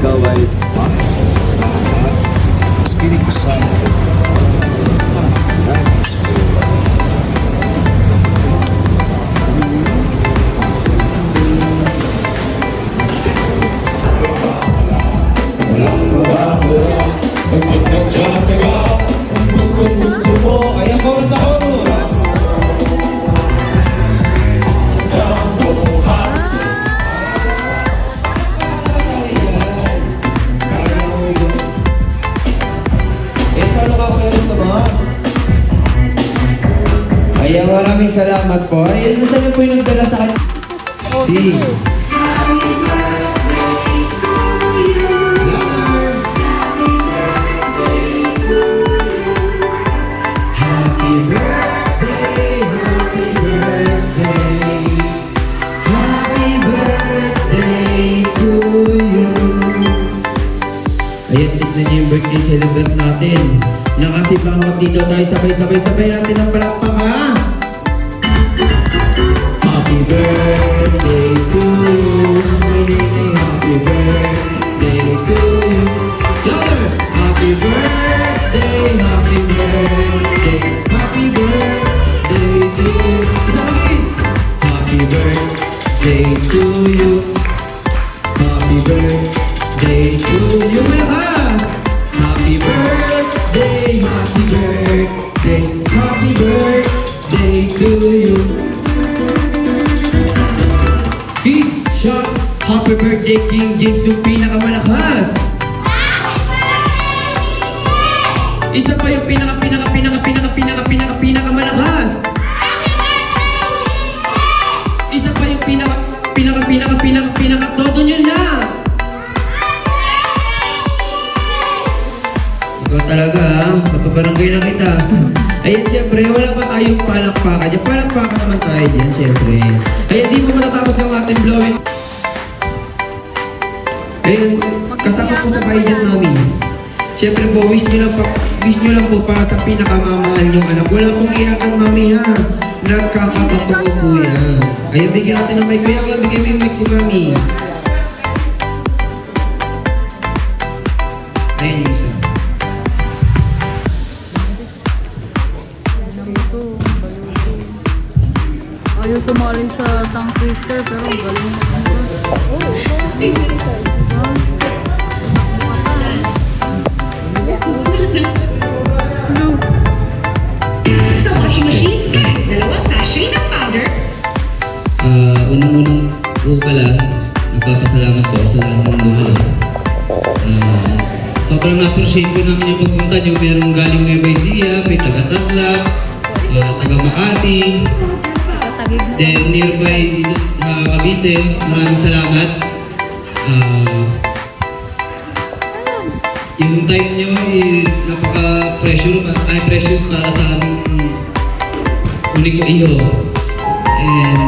ikaw ay Espiritu Santo. Ayan, chorus na chorus. Ayan, maraming salamat po. Ayan, nasaan po yung nagdala sa akin? Oh, sige. Happy birthday, happy birthday, happy birthday to you. Ayan, tignan niyo yung birthday celebrate natin. Nakasipangwat dito tayo sabay-sabay natin ang palakpakan. Happy birthday to you. Happy birthday to you. Louder! Happy birthday, happy birthday, happy birthday to you. Isa pa kids! Happy birthday to you. Happy birthday to you. Malakas! Happy birthday, happy birthday, happy birthday to you. Big shot! Happy birthday, King James, yung pinakamalakas! Isa pa yung pinakamalakas! Isa pa yung todo nyo na! Ikaw talaga ha, kapabarangay na kita. Ayan, syempre, wala pa tayong palakpakan. Yung palakpakan naman tayo dyan, syempre. Ayan, di mo matatapos yung ating blowing. Ayan, kasama po sa bahay dyan, mami. Syempre po, wish nyo lang po para sa pinakamamahal nyong anak. Wala pong iyakan, mami ha. Nagkakatotoo po yan. Ayan, bigyan natin ng mic. Kaya wala, bigyan mo yung mic si mami. Ayan yung isa. Ayaw sumali sa tongue twister pero ang galing mo. Sa washing machine, dalawang sachet ng powder. Unang-unang po pala, nagpapasalamat po sa lahat ng dumalo. Sobrang na-appreciate ko namin yung pagpunta nyo. Merong galing Nueva Ecija, may taga-Tarlac, taga-Makati, then nearby dito sa Cavite. Maraming salamat. Yung time nyo is precious para sa aming uli ko iyo. And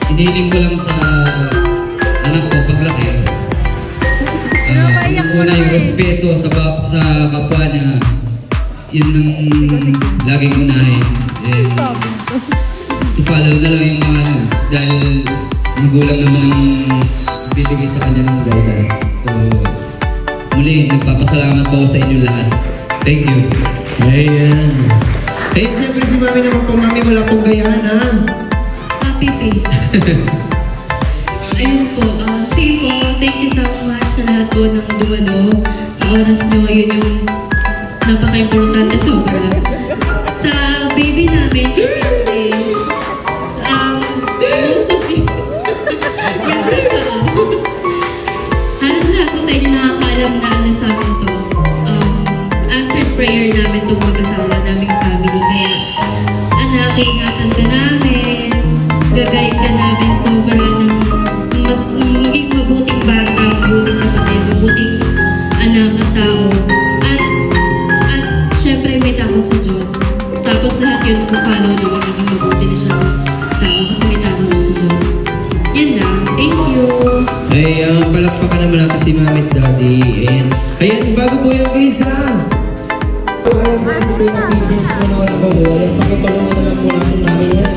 hinihiling ko lang sa anak ko paglaki. Una yung respeto sa kapwa niya. Yun ang laging unahin. And i-follow na lang yung mga dahil magulang naman ang bibigay sa kanya ng guidance. So, muli, nagpapasalamat po sa inyo lahat. Thank you. Ayan. Eh, siyempre si mami naman po, mami, wala pong gayahan, ha? Happy face. Ayun po, sige po, thank you so much sa lahat po ng dumalo. Sa oras nyo, yun yung napaka-importante, sobra. Sa baby namin, 18 days, most of you, halos lahat po sa inyo nakakaalam na ano sa amin to. Answered prayer namin itong mag-asawa namin family. Kaya, anak, ingatan ka namin, gagayad ka namin sobra ng mas maging mabuting bata, mabuting kapatid, mabuting anak at tao. At syempre may takot sa Diyos. Tapos lahat yun follow na magiging mabuti na siya tao kasi may takot siya sa Diyos. Yan lang. Thank you. Ay, palakpakan naman natin si mami at daddy. Ayan, bago po yung pizza. Ayan, bago po yung pizza. Ayan, pakipalungan na lang po natin namin yan.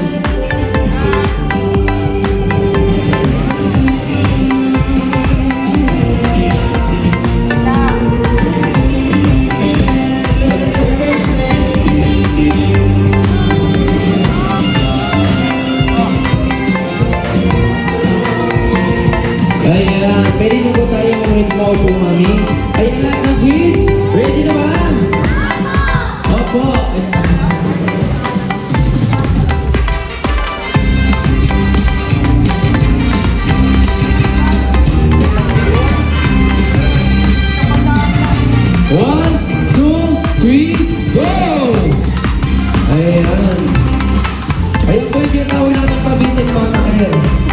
Opo, mami. Ayan lang na quiz. Ready na ba? Opo. One, two, three, go! Ayan. Ayan po yung tinatawag natin pabitin mga sakayan.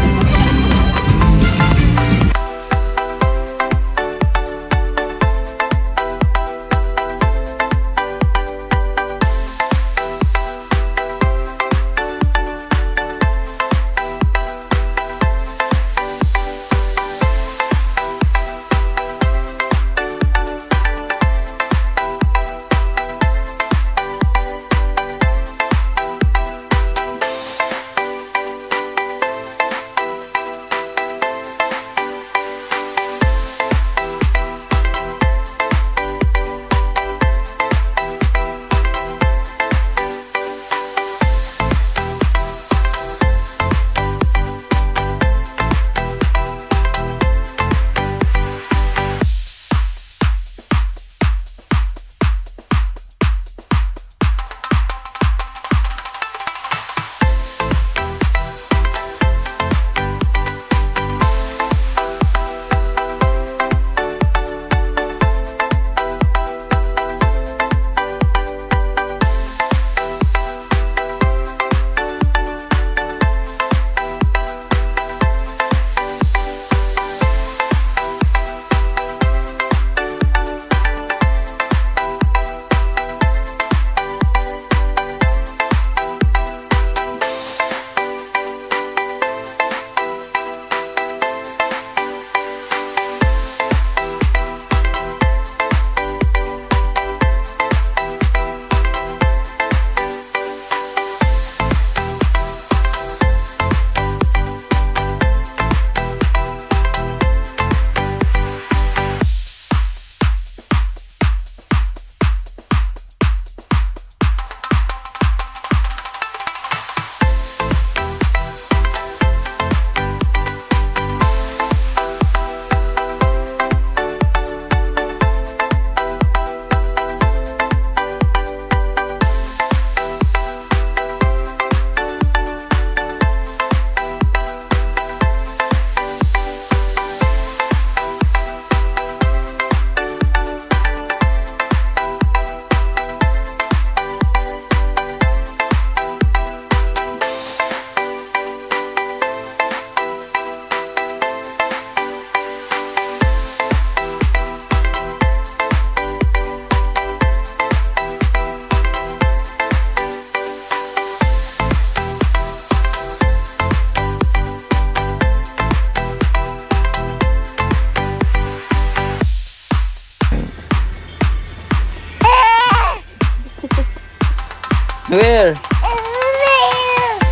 Where?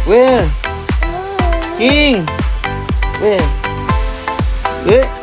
Where? King! Where? Where?